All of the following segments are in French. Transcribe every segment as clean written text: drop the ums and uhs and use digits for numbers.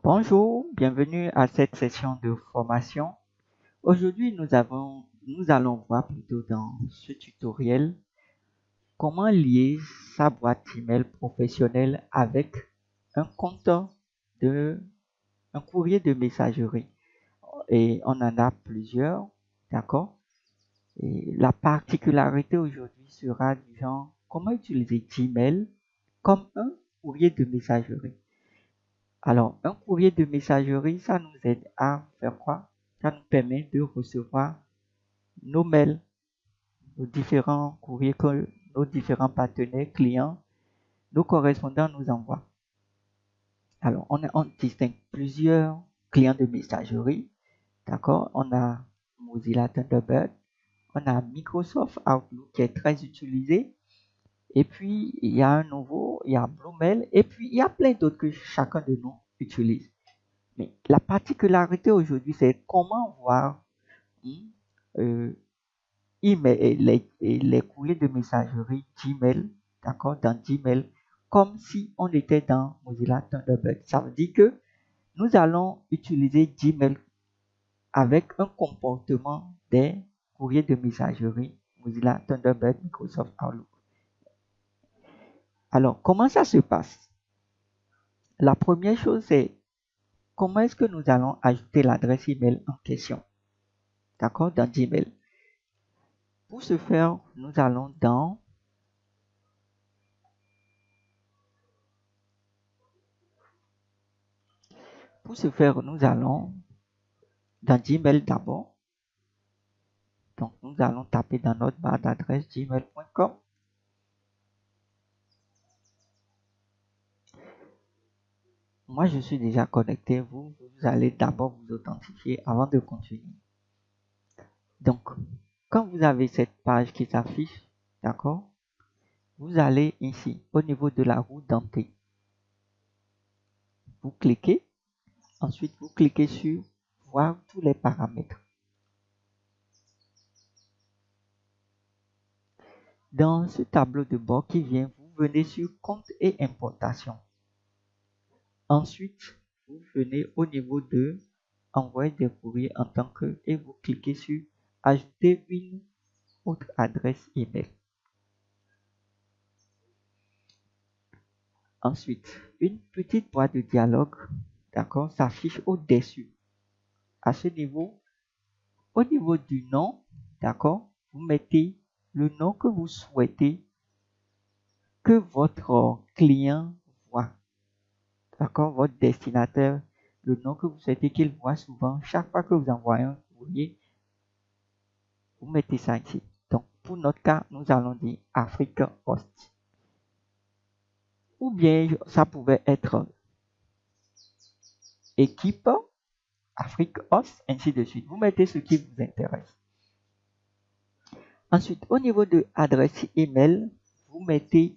Bonjour, bienvenue à cette session de formation. Aujourd'hui, nous allons voir plutôt dans ce tutoriel comment lier sa boîte email professionnelle avec un compte de, un courrier de messagerie. Et on en a plusieurs, d'accord? Et la particularité aujourd'hui sera du genre comment utiliser Gmail comme un courrier de messagerie. Alors, un courrier de messagerie, ça nous aide à faire quoi? Ça nous permet de recevoir nos mails, nos différents courriers que nos différents partenaires, clients, nos correspondants nous envoient. Alors, on distingue plusieurs clients de messagerie, d'accord? On a Mozilla Thunderbird, on a Microsoft Outlook qui est très utilisé, et puis il y a un nouveau, il y a Bluemail, et puis il y a plein d'autres que chacun de nous utilise. Mais la particularité aujourd'hui, c'est comment voir euh, email et les courriers de messagerie Gmail, d'accord, dans Gmail, comme si on était dans Mozilla Thunderbird. Ça veut dire que nous allons utiliser Gmail avec un comportement des courriers de messagerie Mozilla Thunderbird, Microsoft Outlook. Alors, comment ça se passe? La première chose, c'est comment est-ce que nous allons ajouter l'adresse email en question, d'accord, dans Gmail. Pour ce faire, nous allons dans Gmail d'abord. Donc, nous allons taper dans notre barre d'adresse gmail.com. Moi, je suis déjà connecté. Vous allez d'abord vous authentifier avant de continuer. Donc, quand vous avez cette page qui s'affiche, d'accord, vous allez ici, au niveau de la roue dentée. Vous cliquez. Ensuite, vous cliquez sur voir tous les paramètres. Dans ce tableau de bord qui vient, vous venez sur compte et importation. Ensuite, vous venez au niveau de envoyer des courriers en tant que et vous cliquez sur ajouter une autre adresse email. Ensuite, une petite boîte de dialogue, d'accord, s'affiche au-dessus. À ce niveau, au niveau du nom, d'accord, vous mettez le nom que vous souhaitez que votre client voit. D'accord, votre destinataire, le nom que vous souhaitez qu'il voit souvent chaque fois que vous envoyez un courrier, vous mettez ça ici. Donc, pour notre cas, nous allons dire Africa Host. Ou bien, ça pouvait être équipe, Afrique Host, ainsi de suite. Vous mettez ce qui vous intéresse. Ensuite, au niveau de adresse email, vous mettez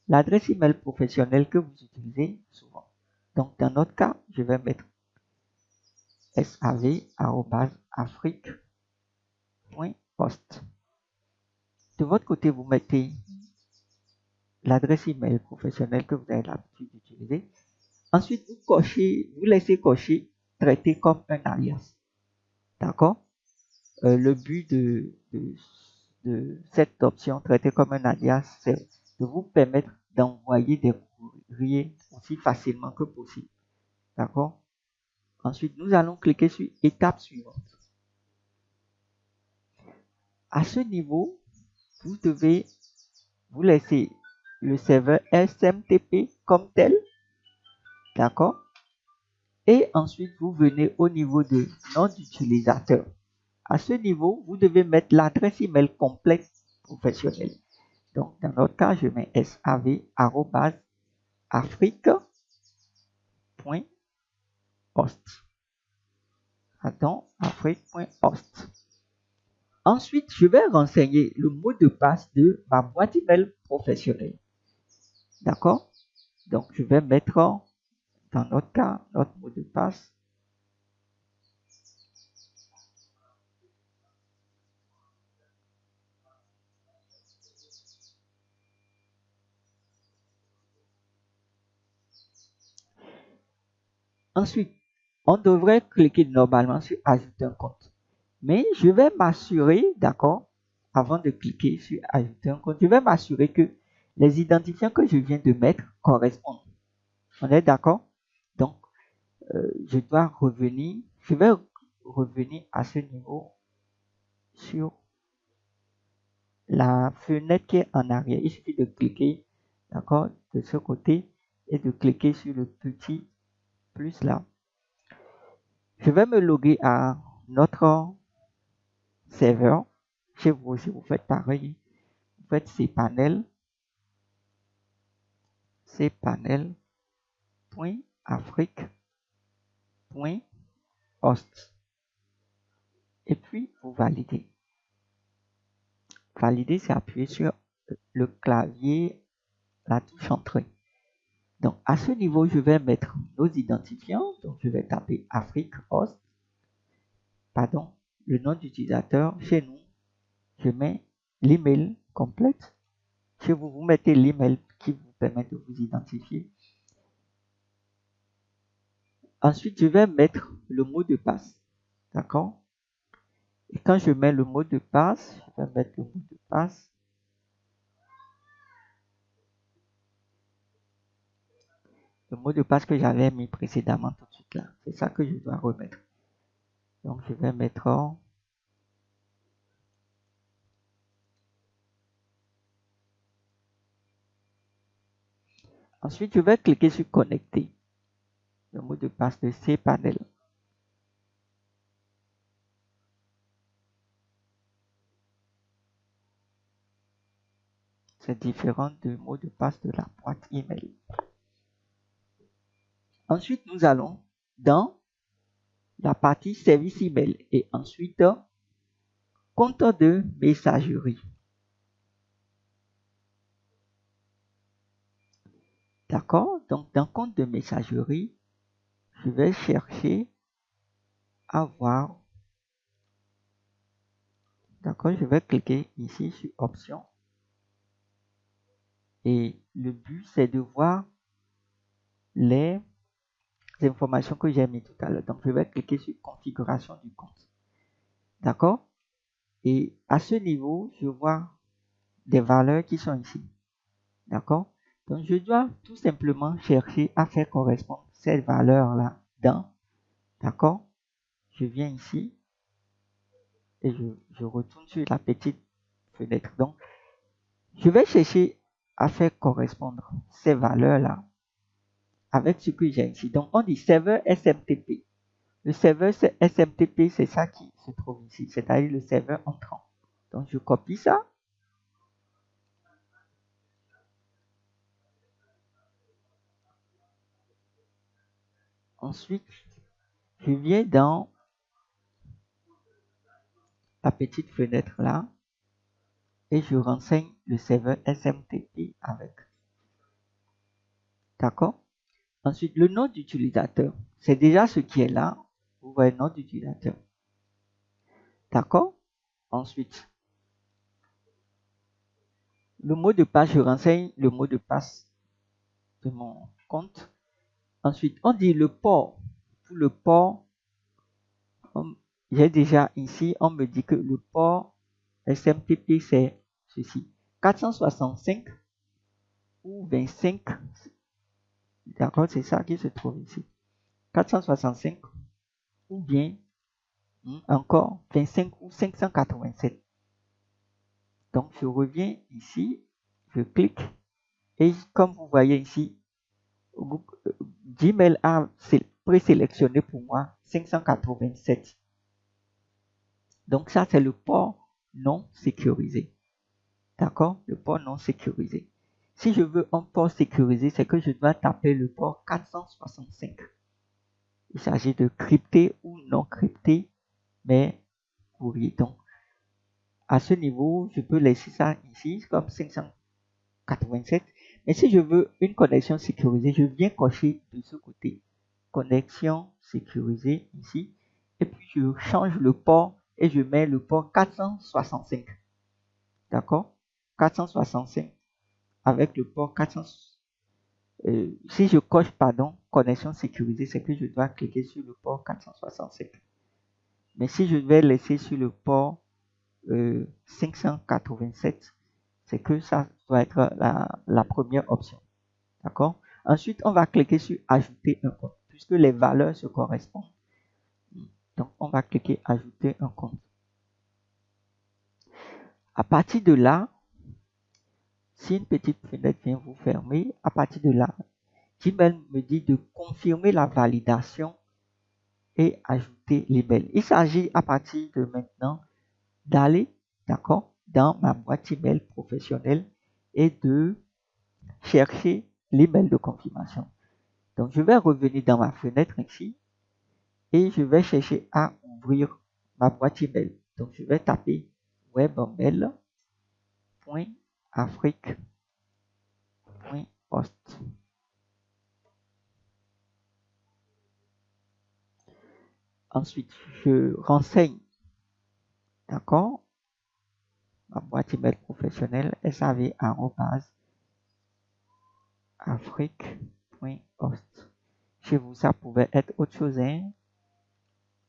l'adresse email professionnelle que vous utilisez souvent. Donc, dans notre cas, je vais mettre sav@afrique.host. De votre côté, vous mettez l'adresse email professionnelle que vous avez l'habitude d'utiliser. Ensuite, vous laissez cocher traiter comme un alias. D'accord? Le but de cette option traiter comme un alias, c'est de vous permettre d'envoyer des courriers aussi facilement que possible. D'accord? Ensuite, nous allons cliquer sur étape suivante. À ce niveau, vous devez vous laisser le serveur SMTP comme tel. D'accord? Et ensuite, vous venez au niveau de nom d'utilisateur. À ce niveau, vous devez mettre l'adresse email complète professionnelle. Donc, dans notre cas, je mets sav@afrique.host. Attends, afrique.host. Ensuite, je vais renseigner le mot de passe de ma boîte email professionnelle. D'accord? Donc, je vais mettre dans notre cas notre mot de passe. Ensuite, on devrait cliquer normalement sur ajouter un compte. Mais je vais m'assurer, d'accord, avant de cliquer sur ajouter un compte, je vais m'assurer que les identifiants que je viens de mettre correspondent. On est d'accord? Donc, je dois revenir, je vais revenir à ce niveau sur la fenêtre qui est en arrière. Il suffit de cliquer, d'accord, de ce côté et de cliquer sur le petit plus là. Je vais me loguer à notre serveur. Chez vous aussi, vous faites pareil. Vous faites cpanel.afrique.host. Et puis, vous validez. Valider, c'est appuyer sur le clavier, la touche entrée. Donc, à ce niveau, je vais mettre nos identifiants. Donc, je vais taper Afrique host. Pardon, le nom d'utilisateur. Chez nous, je mets l'email complète. Chez vous, vous mettez l'email qui vous permet de vous identifier. Ensuite, je vais mettre le mot de passe. D'accord? Et quand je mets le mot de passe, je vais mettre le mot de passe. Le mot de passe que j'avais mis précédemment tout de suite là. C'est ça que je dois remettre. Donc, je vais mettre ensuite, je vais cliquer sur connecter. Le mot de passe de cPanel. C'est différent du mot de passe de la boîte email. Ensuite, nous allons dans la partie service email et ensuite compte de messagerie. D'accord? Donc, dans compte de messagerie, je vais chercher à voir. D'accord? Je vais cliquer ici sur options. Et le but, c'est de voir les informations que j'ai mis tout à l'heure. Donc, je vais cliquer sur configuration du compte. D'accord? Et à ce niveau, je vois des valeurs qui sont ici. D'accord? Donc, je dois tout simplement chercher à faire correspondre cette valeur-là dans. D'accord? Je viens ici et je retourne sur la petite fenêtre. Donc, je vais chercher à faire correspondre ces valeurs-là avec ce que j'ai ici. Donc, on dit serveur SMTP. Le serveur SMTP, c'est ça qui se trouve ici, c'est-à-dire le serveur entrant. Donc, je copie ça. Ensuite, je viens dans la petite fenêtre là et je renseigne le serveur SMTP avec. D'accord? Ensuite, le nom d'utilisateur, c'est déjà ce qui est là. Vous voyez le nom d'utilisateur. D'accord? Ensuite, le mot de passe, je renseigne le mot de passe de mon compte. Ensuite, on dit le port. Pour le port, j'ai déjà ici, on me dit que le port SMTP, c'est ceci. 465 ou 25. D'accord, c'est ça qui se trouve ici. 465 ou bien encore 25 ou 587. Donc, je reviens ici, je clique et comme vous voyez ici, Gmail a présélectionné pour moi 587. Donc, ça, c'est le port non sécurisé. D'accord? Le port non sécurisé. Si je veux un port sécurisé, c'est que je dois taper le port 465. Il s'agit de crypter ou non crypter mes courriers. Donc, à ce niveau, je peux laisser ça ici comme 587. Mais si je veux une connexion sécurisée, je viens cocher de ce côté. Connexion sécurisée ici. Et puis, je change le port et je mets le port 465. D'accord? 465 avec le port Si je coche, pardon, connexion sécurisée, c'est que je dois cliquer sur le port 467. Mais si je vais laisser sur le port 587, c'est que ça doit être la première option. D'accord? Ensuite, on va cliquer sur ajouter un compte, puisque les valeurs se correspondent. Donc, on va cliquer ajouter un compte. À partir de là, si une petite fenêtre vient vous fermer, à partir de là, Gmail me dit de confirmer la validation et ajouter l'email. Il s'agit à partir de maintenant d'aller, d'accord, dans ma boîte email professionnelle et de chercher l'email de confirmation. Donc, je vais revenir dans ma fenêtre ici et je vais chercher à ouvrir ma boîte email. Donc, je vais taper webmail.afrique.host. Ensuite, je renseigne, d'accord, ma boîte email professionnelle sav@afrique.host. Chez vous, ça pouvait être autre chose, hein?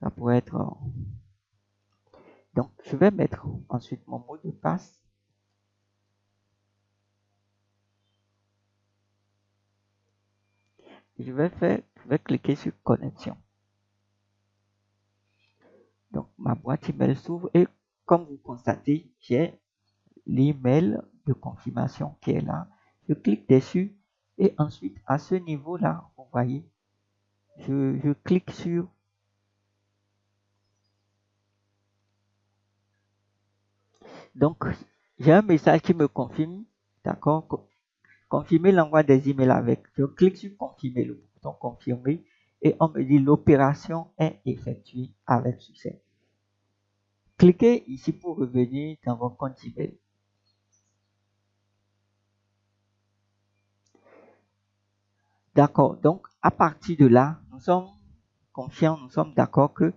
Ça pourrait être. Donc, je vais mettre ensuite mon mot de passe. Je vais cliquer sur connexion. Donc, ma boîte email s'ouvre et comme vous constatez, j'ai l'email de confirmation qui est là. Je clique dessus et ensuite, à ce niveau-là, vous voyez, je clique sur donc, j'ai un message qui me confirme, d'accord, confirmer l'envoi des emails avec. Je clique sur confirmer, le bouton confirmer, et on me dit l'opération est effectuée avec succès. Cliquez ici pour revenir dans votre compte email. D'accord, donc à partir de là, nous sommes confiants, nous sommes d'accord que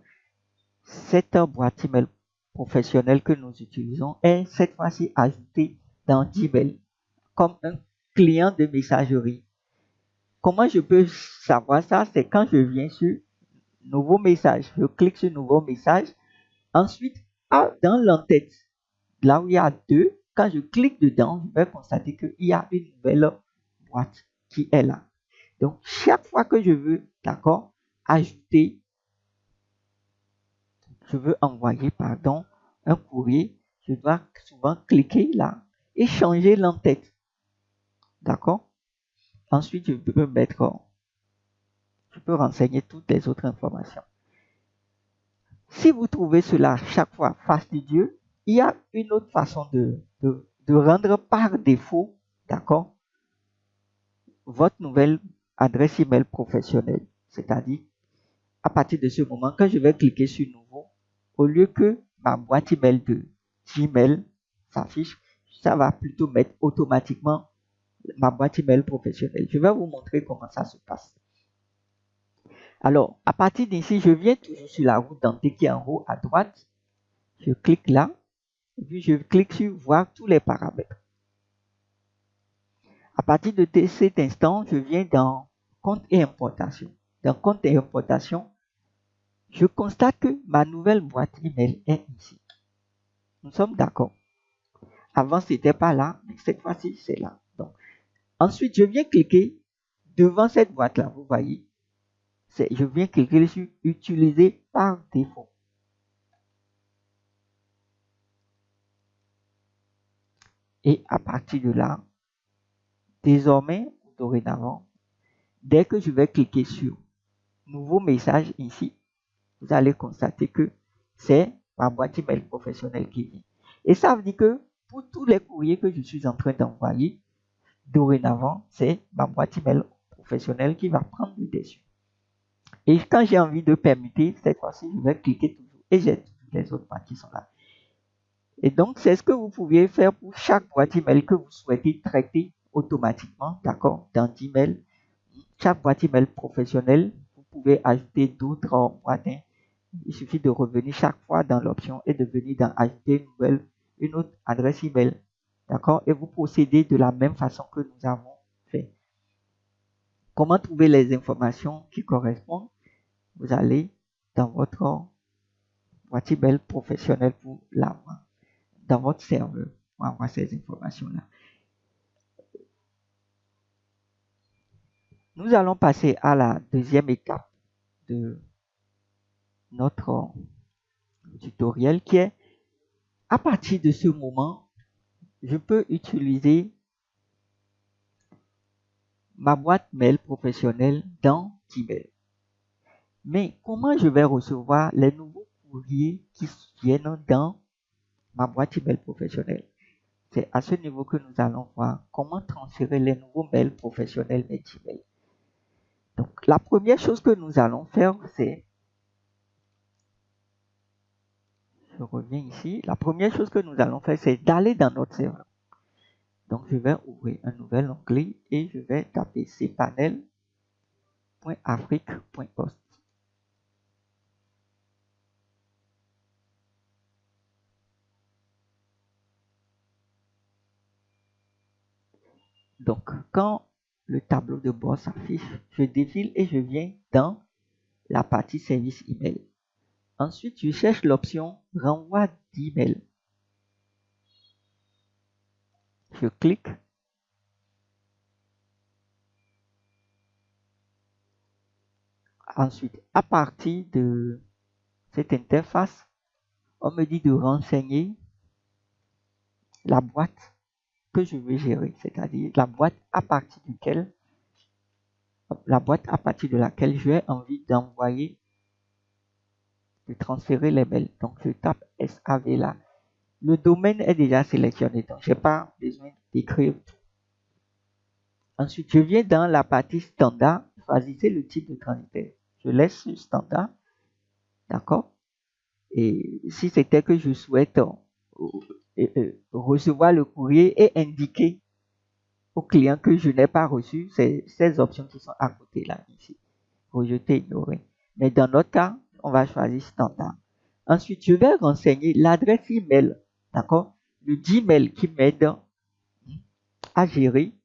cette boîte email professionnelle que nous utilisons est cette fois-ci ajoutée dans Gmail comme un client de messagerie. Comment je peux savoir ça? C'est quand je viens sur nouveau message. Je clique sur nouveau message. Ensuite, dans l'entête, là où il y a deux, quand je clique dedans, je vais constater qu'il y a une nouvelle boîte qui est là. Donc, chaque fois que je veux, d'accord, ajouter, je veux envoyer, pardon, un courrier, je dois souvent cliquer là et changer l'entête. D'accord? Ensuite, je peux renseigner toutes les autres informations. Si vous trouvez cela chaque fois fastidieux, il y a une autre façon de rendre par défaut, d'accord, votre nouvelle adresse email professionnelle. C'est-à-dire, à partir de ce moment, quand je vais cliquer sur nouveau, au lieu que ma boîte email de Gmail s'affiche, ça va plutôt mettre automatiquement ma boîte email professionnelle. Je vais vous montrer comment ça se passe. Alors, à partir d'ici, je viens toujours sur la route dentée qui est en haut à droite. Je clique là. Et puis, je clique sur voir tous les paramètres. À partir de cet instant, je viens dans compte et importation. Dans compte et importation, je constate que ma nouvelle boîte email est ici. Nous sommes d'accord. Avant, ce n'était pas là, mais cette fois-ci, c'est là. Donc, ensuite, je viens cliquer devant cette boîte-là. Vous voyez, je viens cliquer sur utiliser par défaut. Et à partir de là, désormais, dorénavant, dès que je vais cliquer sur nouveau message ici, vous allez constater que c'est ma boîte email professionnelle qui vient. Et ça veut dire que pour tous les courriers que je suis en train d'envoyer, dorénavant, c'est ma boîte email professionnelle qui va prendre le dessus. Et quand j'ai envie de permuter, cette fois-ci, je vais cliquer toujours et j'ai les autres boîtes qui sont là. Et donc, c'est ce que vous pouviez faire pour chaque boîte email que vous souhaitez traiter automatiquement, d'accord, dans Gmail. Chaque boîte email professionnelle, vous pouvez ajouter d'autres boîtes. Il suffit de revenir chaque fois dans l'option et de venir dans ajouter une autre adresse email. D'accord? Et vous procédez de la même façon que nous avons fait. Comment trouver les informations qui correspondent? Vous allez dans votre boîte email professionnelle pour l'avoir, dans votre serveur pour avoir ces informations-là. Nous allons passer à la deuxième étape de notre tutoriel qui est, à partir de ce moment, je peux utiliser ma boîte mail professionnelle dans Gmail. Mais comment je vais recevoir les nouveaux courriers qui viennent dans ma boîte email professionnelle? C'est à ce niveau que nous allons voir comment transférer les nouveaux mails professionnels vers Gmail. Donc, la première chose que nous allons faire, c'est, je reviens ici, la première chose que nous allons faire, c'est d'aller dans notre serveur. Donc, je vais ouvrir un nouvel onglet et je vais taper cpanel.afrique.host. Donc, quand le tableau de bord s'affiche, je défile et je viens dans la partie service email. Ensuite, je cherche l'option renvoi d'email. Je clique. Ensuite, à partir de cette interface, on me dit de renseigner la boîte que je veux gérer, c'est-à-dire la boîte à partir de laquelle j'ai envie d'envoyer, de transférer les mails. Donc, je tape SAV là. Le domaine est déjà sélectionné, donc je n'ai pas besoin d'écrire tout. Ensuite, je viens dans la partie standard, choisissez le type de transitaire. Je laisse sur standard, d'accord? Et si c'était que je souhaite recevoir le courrier et indiquer au client que je n'ai pas reçu, c'est ces options qui sont à côté là, ici. Rejeter, ignorer. Mais dans notre cas, on va choisir standard. Ensuite, je vais renseigner l'adresse email, d'accord? Le Gmail qui m'aide à gérer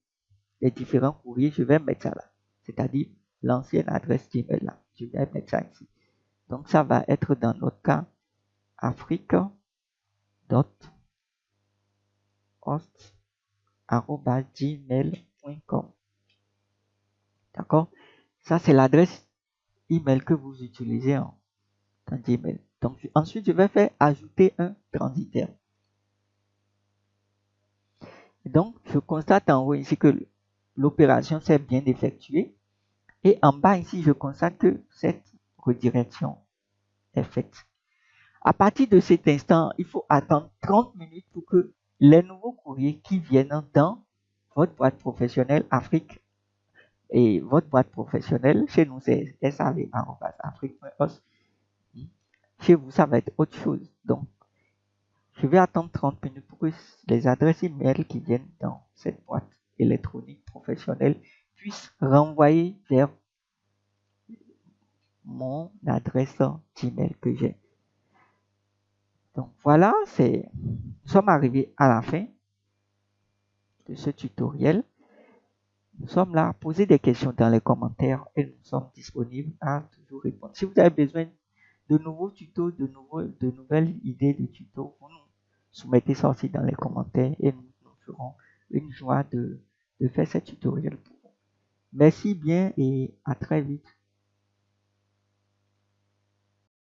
les différents courriers, je vais mettre ça là. C'est-à-dire l'ancienne adresse Gmail là. Je vais mettre ça ici. Donc, ça va être dans notre cas afrique.host@gmail.com. D'accord? Ça, c'est l'adresse email que vous utilisez dans Gmail. Donc, ensuite, je vais faire ajouter un transitaire. Donc, je constate en haut ici que l'opération s'est bien effectuée. Et en bas ici, je constate que cette redirection est faite. À partir de cet instant, il faut attendre 30 minutes pour que les nouveaux courriers qui viennent dans votre boîte professionnelle Afrique et votre boîte professionnelle, chez nous c'est sav@afrique.host. Chez vous, ça va être autre chose. Donc, je vais attendre 30 minutes pour que les adresses email qui viennent dans cette boîte électronique professionnelle puissent renvoyer vers mon adresse Gmail que j'ai. Donc voilà, nous sommes arrivés à la fin de ce tutoriel. Nous sommes là à poser des questions dans les commentaires et nous sommes disponibles à toujours répondre. Si vous avez besoin de nouveaux tutos, de nouvelles idées de tutos, vous nous soumettez ça aussi dans les commentaires et nous ferons une joie de faire ces tutoriels pour vous. Merci bien et à très vite.